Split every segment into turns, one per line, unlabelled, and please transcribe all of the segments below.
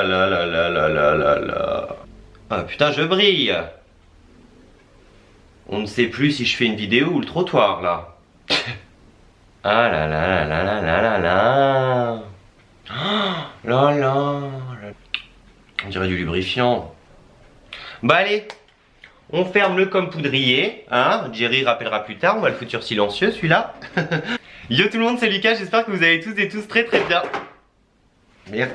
là là là là là là là là. Ah putain, je brille. On ne sait plus si je fais une vidéo ou le trottoir là. Ah là là là là là là là là. Oh là là. On dirait du lubrifiant. Bah allez, on ferme le comme poudrier, hein. Jerry rappellera plus tard, on va le foutre silencieux celui-là. Yo tout le monde, c'est Lucas, j'espère que vous allez tous et tous très très bien. Merde.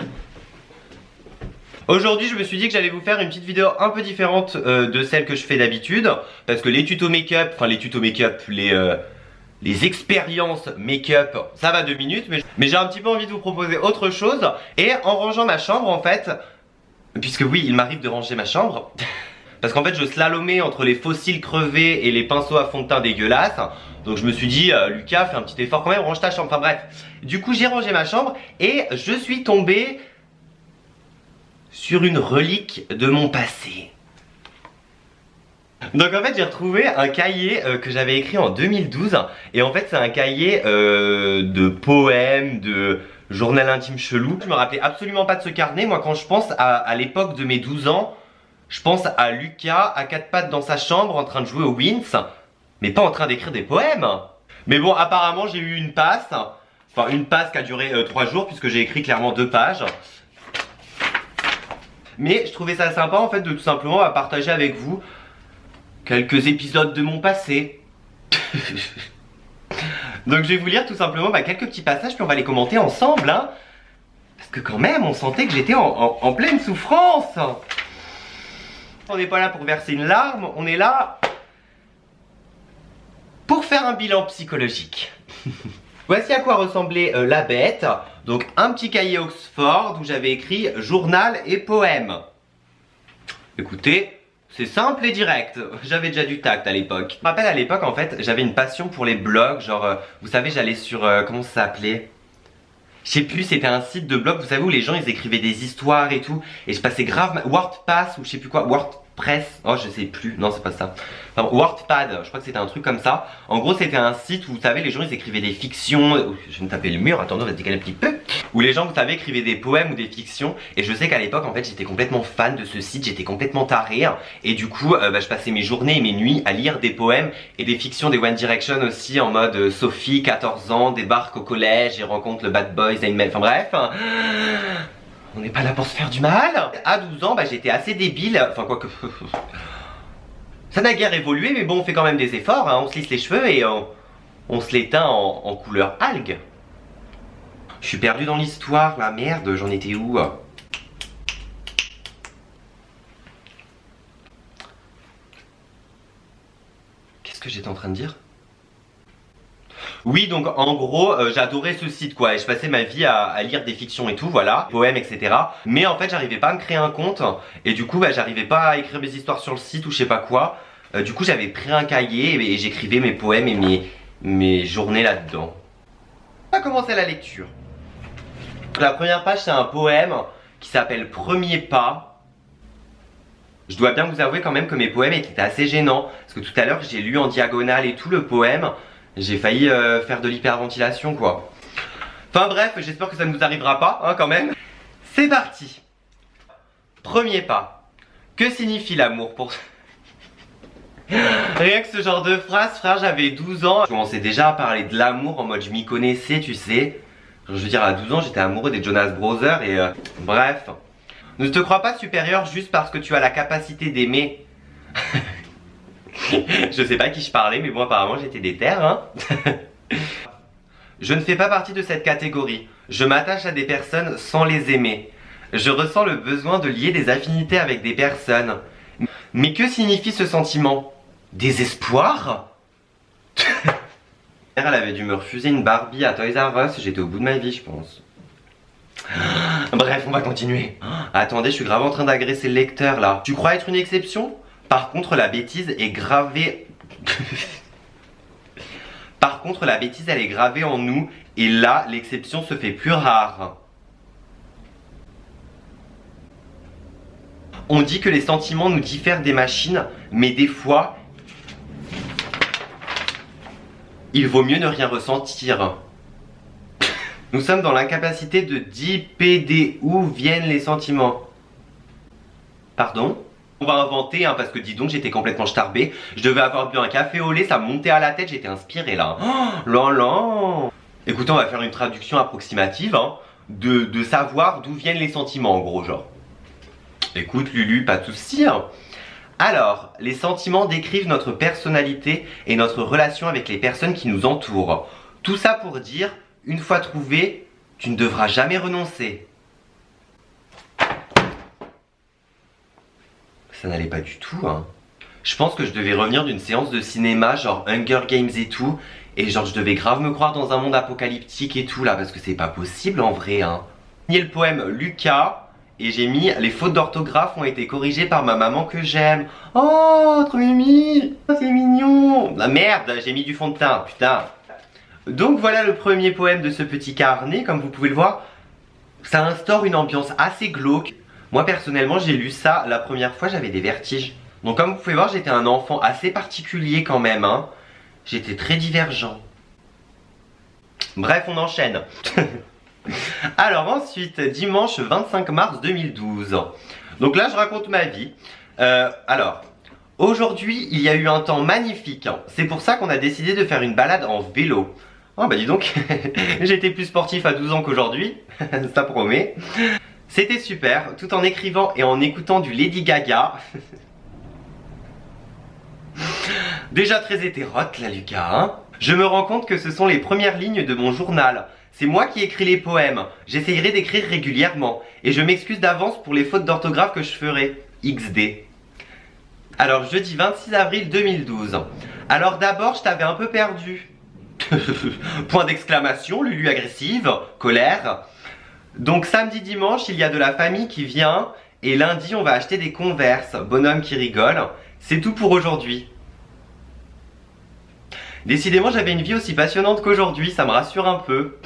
Aujourd'hui je me suis dit que j'allais vous faire une petite vidéo un peu différente de celle que je fais d'habitude. Parce que les tutos make-up, enfin les tutos make-up, les expériences make-up, ça va 2 minutes. Mais j'ai un petit peu envie de vous proposer autre chose. Et en rangeant ma chambre en fait, puisque oui il m'arrive de ranger ma chambre. Parce qu'en fait je slalomais entre les fossiles crevés et les pinceaux à fond de teint dégueulasses. Donc je me suis dit Lucas fais un petit effort quand même, range ta chambre, enfin bref. Du coup j'ai rangé ma chambre et je suis tombé sur une relique de mon passé. Donc en fait j'ai retrouvé un cahier que j'avais écrit en 2012. Et en fait c'est un cahier de poèmes, de journal intime chelou. Je me rappelais absolument pas de ce carnet. Moi quand je pense à l'époque de mes 12 ans, je pense à Lucas à 4 pattes dans sa chambre en train de jouer au Wins, mais pas en train d'écrire des poèmes. Mais bon apparemment j'ai eu une passe. Enfin une passe qui a duré 3 jours puisque j'ai écrit clairement 2 pages. Mais je trouvais ça sympa en fait de tout simplement partager avec vous quelques épisodes de mon passé. Donc je vais vous lire tout simplement quelques petits passages puis on va les commenter ensemble hein. Parce que quand même on sentait que j'étais en pleine souffrance. On n'est pas là pour verser une larme, on est là pour faire un bilan psychologique. Voici à quoi ressemblait la bête. Donc un petit cahier Oxford où j'avais écrit journal et poème. Écoutez, c'est simple et direct. J'avais déjà du tact à l'époque. Je me rappelle à l'époque en fait, j'avais une passion pour les blogs. Genre, vous savez, j'allais sur, comment ça s'appelait? Je sais plus, c'était un site de blog, vous savez, où les gens ils écrivaient des histoires et tout. Et je passais grave, WordPass ou je sais plus quoi, WordPress, oh je sais plus, non c'est pas ça. Enfin, Wordpad, je crois que c'était un truc comme ça. En gros c'était un site où vous savez les gens ils écrivaient des fictions. Je vais me taper le mur, attendez on va se décaler un petit peu. Où les gens vous savez écrivaient des poèmes ou des fictions. Et je sais qu'à l'époque en fait j'étais complètement fan de ce site, j'étais complètement taré. Et du coup je passais mes journées et mes nuits à lire des poèmes et des fictions des One Direction aussi. En mode Sophie 14 ans débarque au collège et rencontre le bad boy Zayn Malik. Enfin bref, on n'est pas là pour se faire du mal. À 12 ans j'étais assez débile. Enfin quoi que... Ça n'a guère évolué, mais bon, on fait quand même des efforts, hein. On se lisse les cheveux et on se les teint en couleur algue. Je suis perdu dans l'histoire, la merde, j'en étais où? Qu'est-ce que j'étais en train de dire? Oui, donc en gros, j'adorais ce site quoi, et je passais ma vie à lire des fictions et tout, voilà, poèmes, etc. Mais en fait, j'arrivais pas à me créer un compte, et du coup, j'arrivais pas à écrire mes histoires sur le site ou je sais pas quoi. Du coup, j'avais pris un cahier et j'écrivais mes poèmes et mes journées là-dedans. On va commencer la lecture. La première page, c'est un poème qui s'appelle Premier pas. Je dois bien vous avouer quand même que mes poèmes étaient assez gênants, parce que tout à l'heure, j'ai lu en diagonale et tout le poème. J'ai failli faire de l'hyperventilation quoi. Enfin bref, j'espère que ça ne nous arrivera pas hein, quand même. C'est parti. Premier pas. Que signifie l'amour pour... Rien que ce genre de phrase, frère, j'avais 12 ans. Je commençais déjà à parler de l'amour en mode je m'y connaissais, tu sais. Je veux dire, à 12 ans, j'étais amoureux des Jonas Brothers et... bref. Ne te crois pas supérieur juste parce que tu as la capacité d'aimer. Je sais pas à qui je parlais, mais bon, apparemment j'étais déter, hein. Je ne fais pas partie de cette catégorie. Je m'attache à des personnes sans les aimer. Je ressens le besoin de lier des affinités avec des personnes. Mais que signifie ce sentiment? Désespoir? Elle avait dû me refuser une Barbie à Toys R Us, j'étais au bout de ma vie, je pense. Bref, on va continuer. Attendez, je suis grave en train d'agresser le lecteur là. Tu crois être une exception? Par contre, la bêtise est gravée. Par contre, la bêtise, elle est gravée en nous. Et là, l'exception se fait plus rare. On dit que les sentiments nous diffèrent des machines, mais des fois, il vaut mieux ne rien ressentir. Nous sommes dans l'incapacité de d'IPD. Où viennent les sentiments? Pardon? On va inventer, hein, parce que dis donc, j'étais complètement starbé. Je devais avoir bu un café au lait, ça me montait à la tête, j'étais inspiré là. Oh là là. Écoutez, on va faire une traduction approximative, hein, de savoir d'où viennent les sentiments, en gros, genre. Écoute, Lulu, pas de soucis, hein. Alors, les sentiments décrivent notre personnalité et notre relation avec les personnes qui nous entourent. Tout ça pour dire, une fois trouvé, tu ne devras jamais renoncer. Ça n'allait pas du tout, hein. Je pense que je devais revenir d'une séance de cinéma, genre Hunger Games et tout, et genre je devais grave me croire dans un monde apocalyptique et tout là, parce que c'est pas possible en vrai, hein. J'ai le poème Lucas, et j'ai mis les fautes d'orthographe ont été corrigées par ma maman que j'aime. Oh, trop mimi, oh, c'est mignon. La merde, j'ai mis du fond de teint, putain. Donc voilà le premier poème de ce petit carnet, comme vous pouvez le voir. Ça instaure une ambiance assez glauque. Moi personnellement j'ai lu ça la première fois, j'avais des vertiges. Donc comme vous pouvez voir, j'étais un enfant assez particulier quand même, hein. J'étais très divergent. Bref, on enchaîne. Alors ensuite, dimanche 25 mars 2012. Donc là je raconte ma vie. Alors, aujourd'hui il y a eu un temps magnifique, hein. C'est pour ça qu'on a décidé de faire une balade en vélo. Oh bah dis donc, j'étais plus sportif à 12 ans qu'aujourd'hui, ça promet. C'était super, tout en écrivant et en écoutant du Lady Gaga. Déjà très hétérote là Lucas, hein. Je me rends compte que ce sont les premières lignes de mon journal. C'est moi qui écris les poèmes. J'essayerai d'écrire régulièrement. Et je m'excuse d'avance pour les fautes d'orthographe que je ferai. XD. Alors jeudi 26 avril 2012. Alors d'abord je t'avais un peu perdu. Point d'exclamation, Lulu agressive, colère. Donc samedi dimanche il y a de la famille qui vient. Et lundi on va acheter des Converse, bonhomme qui rigole. C'est tout pour aujourd'hui. Décidément j'avais une vie aussi passionnante qu'aujourd'hui, ça me rassure un peu.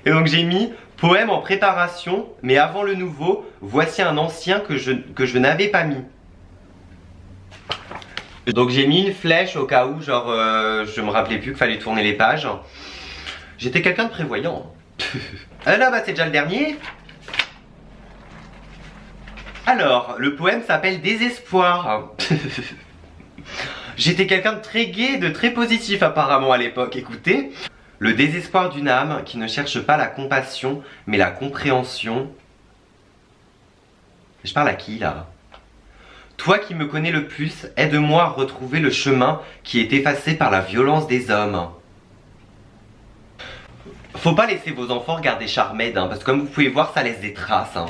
Et donc j'ai mis poème en préparation, mais avant le nouveau, voici un ancien que je n'avais pas mis. Donc j'ai mis une flèche au cas où, genre je me rappelais plus qu'il fallait tourner les pages. J'étais quelqu'un de prévoyant. Là bah c'est déjà le dernier. Alors, le poème s'appelle Désespoir. J'étais quelqu'un de très gai, de très positif apparemment à l'époque, écoutez. Le désespoir d'une âme qui ne cherche pas la compassion, mais la compréhension. Je parle à qui là? Toi qui me connais le plus, aide-moi à retrouver le chemin qui est effacé par la violence des hommes. Faut pas laisser vos enfants regarder Charmed, hein, parce que comme vous pouvez voir, ça laisse des traces. Hein.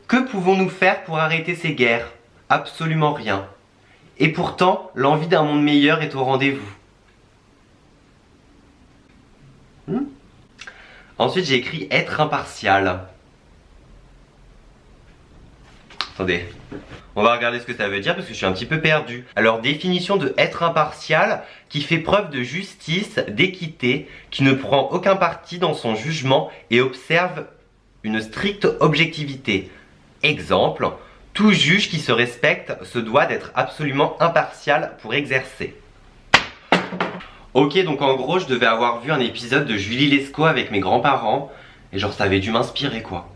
Que pouvons-nous faire pour arrêter ces guerres? Absolument rien. Et pourtant, l'envie d'un monde meilleur est au rendez-vous. Ensuite, j'ai écrit être impartial. Attendez, on va regarder ce que ça veut dire parce que je suis un petit peu perdu. Alors, définition de être impartial, qui fait preuve de justice, d'équité, qui ne prend aucun parti dans son jugement et observe une stricte objectivité. Exemple, tout juge qui se respecte se doit d'être absolument impartial pour exercer. Ok, donc en gros, je devais avoir vu un épisode de Julie Lescaut avec mes grands-parents, et genre ça avait dû m'inspirer quoi.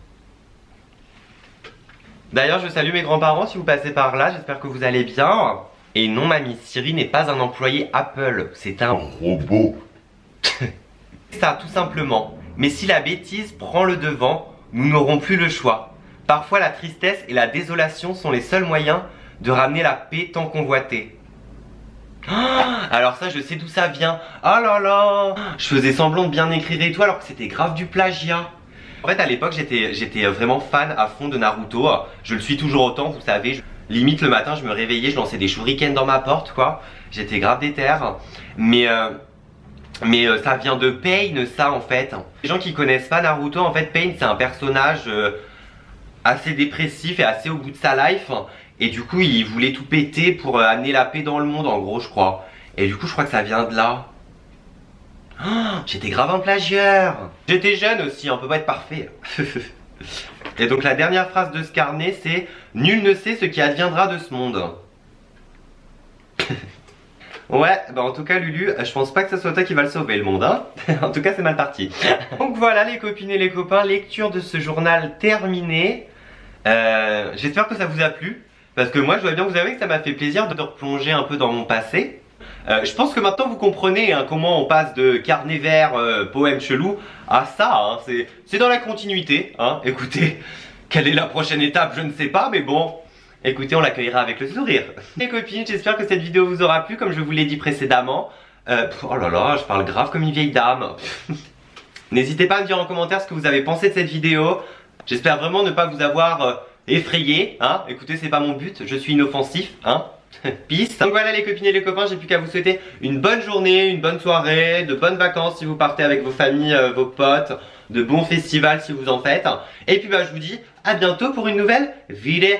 D'ailleurs, je salue mes grands-parents si vous passez par là, j'espère que vous allez bien. Et non, mamie, Siri n'est pas un employé Apple, c'est un robot. Ça, tout simplement. Mais si la bêtise prend le devant, nous n'aurons plus le choix. Parfois, la tristesse et la désolation sont les seuls moyens de ramener la paix tant convoitée. Alors ça, je sais d'où ça vient. Oh là là, je faisais semblant de bien écrire et tout alors que c'était grave du plagiat. En fait, à l'époque, j'étais vraiment fan à fond de Naruto. Je le suis toujours autant, vous savez. Limite, le matin, je me réveillais, je lançais des shurikens dans ma porte, quoi. J'étais grave déter. Mais ça vient de Pain, ça, en fait. Les gens qui connaissent pas Naruto, en fait, Pain, c'est un personnage assez dépressif et assez au bout de sa life. Et du coup, il voulait tout péter pour amener la paix dans le monde, en gros, je crois. Et du coup, je crois que ça vient de là. Oh, j'étais grave un plagiaire. J'étais jeune aussi, on peut pas être parfait. Et donc la dernière phrase de ce carnet, c'est « Nul ne sait ce qui adviendra de ce monde ». Ouais, bah en tout cas Lulu, je pense pas que ce soit toi qui va le sauver le monde, hein. En tout cas c'est mal parti. Donc voilà les copines et les copains, lecture de ce journal terminée. J'espère que ça vous a plu. Parce que moi je dois bien vous avouer que ça m'a fait plaisir de replonger un peu dans mon passé. Je pense que maintenant vous comprenez hein, comment on passe de carnet vert, poème chelou à ça, hein. C'est dans la continuité, hein. Écoutez, quelle est la prochaine étape, je ne sais pas, mais bon, écoutez, on l'accueillera avec le sourire. Les copines, j'espère que cette vidéo vous aura plu, comme je vous l'ai dit précédemment. Oh là là, je parle grave comme une vieille dame. N'hésitez pas à me dire en commentaire ce que vous avez pensé de cette vidéo. J'espère vraiment ne pas vous avoir effrayé, hein. Écoutez, c'est pas mon but, je suis inoffensif, hein. Peace. Donc voilà les copines et les copains, j'ai plus qu'à vous souhaiter une bonne journée, une bonne soirée, de bonnes vacances si vous partez avec vos familles, vos potes, de bons festivals si vous en faites. Et puis bah je vous dis à bientôt pour une nouvelle vidéo.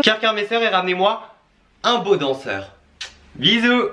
Chers frères, mes sœurs, et ramenez-moi un beau danseur. Bisous.